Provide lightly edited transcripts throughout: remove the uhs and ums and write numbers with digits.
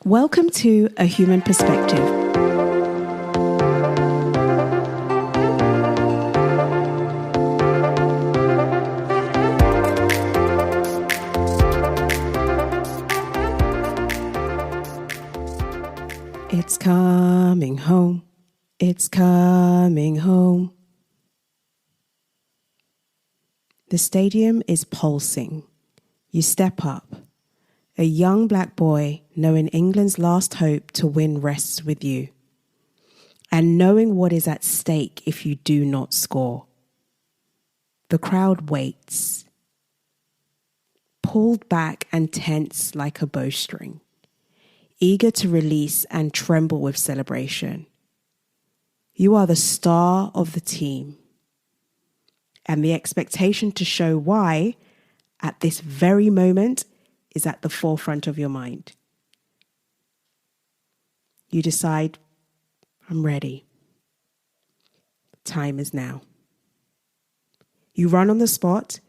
Welcome to A Human Perspective. It's coming home. It's coming home. The stadium is pulsing. You step up. A young black boy knowing England's last hope to win rests with you, and knowing what is at stake if you do not score. The crowd waits, pulled back and tense like a bowstring, eager to release and tremble with celebration. You are the star of the team, and the expectation to show why, at this very moment, is at the forefront of your mind. You decide, I'm ready. Time is now. You run on the spot,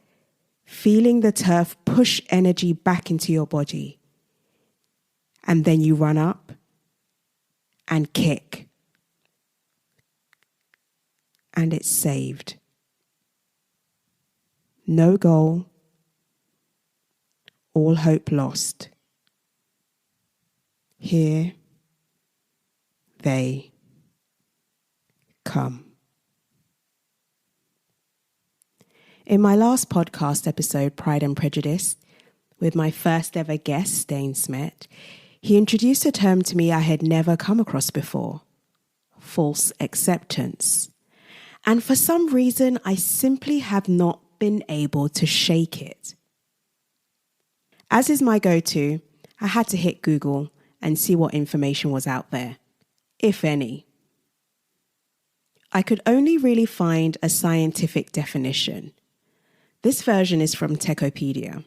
feeling the turf push energy back into your body. And then you run up and kick. And it's saved. No goal. All hope lost. Here they come. In my last podcast episode, Pride and Prejudice, with my first ever guest, Stijn Smet, he introduced a term to me I had never come across before: false acceptance. And for some reason, I simply have not been able to shake it. As is my go-to, I had to hit Google and see what information was out there, if any. I could only really find a scientific definition. This version is from Techopedia.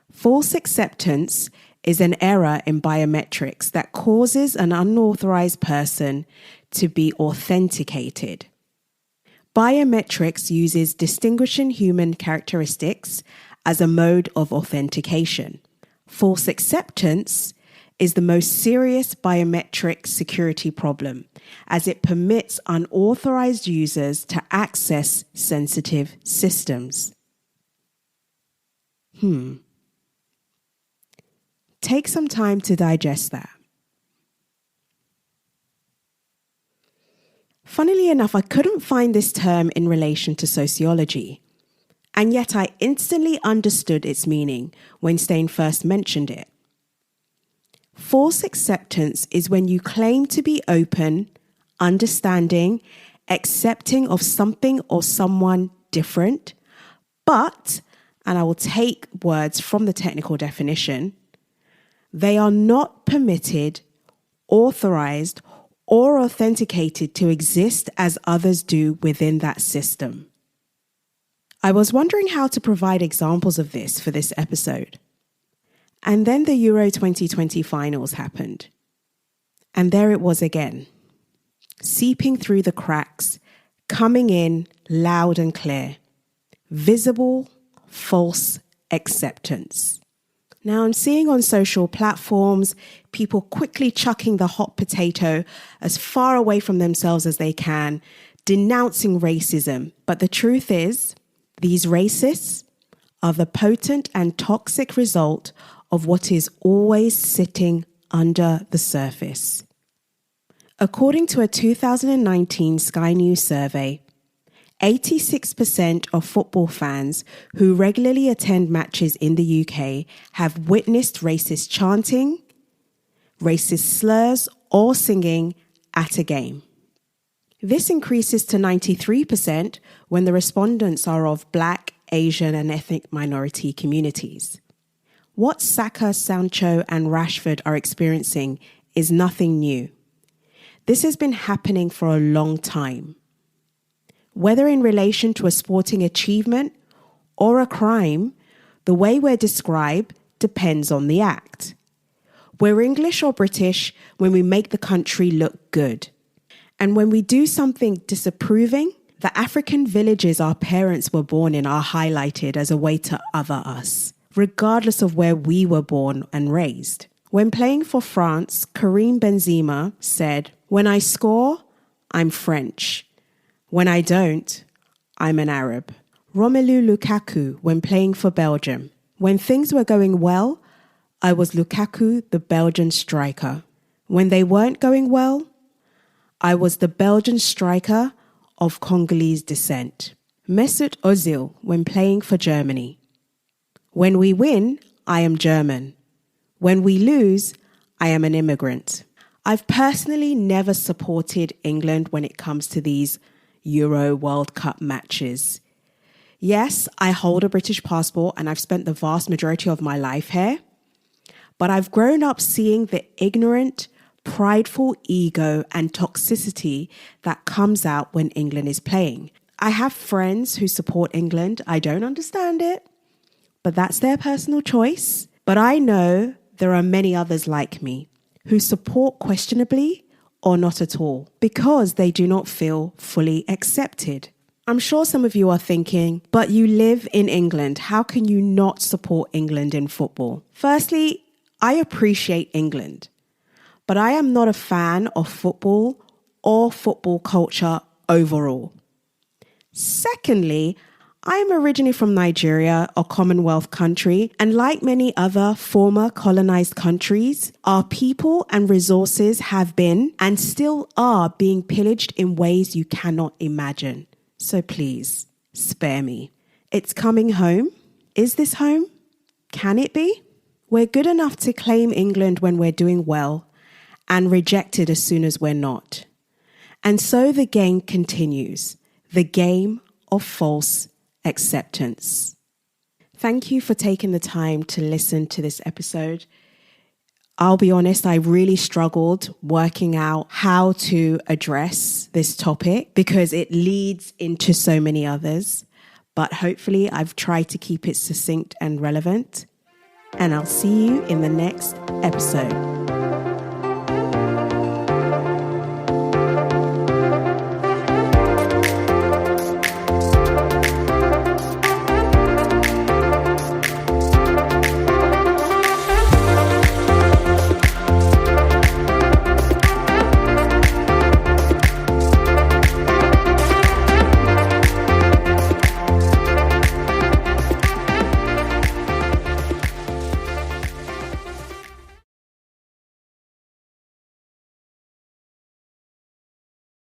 False acceptance is an error in biometrics that causes an unauthorized person to be authenticated. Biometrics uses distinguishing human characteristics as a mode of authentication. False acceptance is the most serious biometric security problem, as it permits unauthorized users to access sensitive systems. Take some time to digest that. Funnily enough, I couldn't find this term in relation to sociology. And yet I instantly understood its meaning when Stijn first mentioned it. False acceptance is when you claim to be open, understanding, accepting of something or someone different, but, and I will take words from the technical definition, they are not permitted, authorized, or authenticated to exist as others do within that system. I was wondering how to provide examples of this for this episode. And then the Euro 2020 finals happened. And there it was again, seeping through the cracks, coming in loud and clear. Visible, false acceptance. Now I'm seeing on social platforms, people quickly chucking the hot potato as far away from themselves as they can, denouncing racism. But the truth is, these racists are the potent and toxic result of what is always sitting under the surface. According to a 2019 Sky News survey, 86% of football fans who regularly attend matches in the UK have witnessed racist chanting, racist slurs, or singing at a game. This increases to 93% when the respondents are of Black, Asian, and ethnic minority communities. What Saka, Sancho, and Rashford are experiencing is nothing new. This has been happening for a long time. Whether in relation to a sporting achievement or a crime, the way we're described depends on the act. We're English or British when we make the country look good. And when we do something disapproving, the African villages our parents were born in are highlighted as a way to other us, regardless of where we were born and raised. When playing for France, Karim Benzema said, "When I score, I'm French. When I don't, I'm an Arab." Romelu Lukaku when playing for Belgium. "When things were going well, I was Lukaku, the Belgian striker. When they weren't going well, I was the Belgian striker of Congolese descent." Mesut Ozil when playing for Germany. "When we win, I am German. When we lose, I am an immigrant." I've personally never supported England when it comes to these Euro World Cup matches. Yes, I hold a British passport and I've spent the vast majority of my life here, but I've grown up seeing the ignorant, prideful ego and toxicity that comes out when England is playing. I have friends who support England. I don't understand it, but that's their personal choice. But I know there are many others like me who support questionably or not at all because they do not feel fully accepted. I'm sure some of you are thinking, but you live in England. How can you not support England in football? Firstly, I appreciate England, but I am not a fan of football or football culture overall. Secondly, I am originally from Nigeria, a Commonwealth country, and like many other former colonized countries, our people and resources have been and still are being pillaged in ways you cannot imagine. So please, spare me. It's coming home. Is this home? Can it be? We're good enough to claim England when we're doing well and reject it as soon as we're not. And so the game continues. The game of false acceptance. Thank you for taking the time to listen to this episode. I'll be honest, I really struggled working out how to address this topic because it leads into so many others. But hopefully I've tried to keep it succinct and relevant. And I'll see you in the next episode.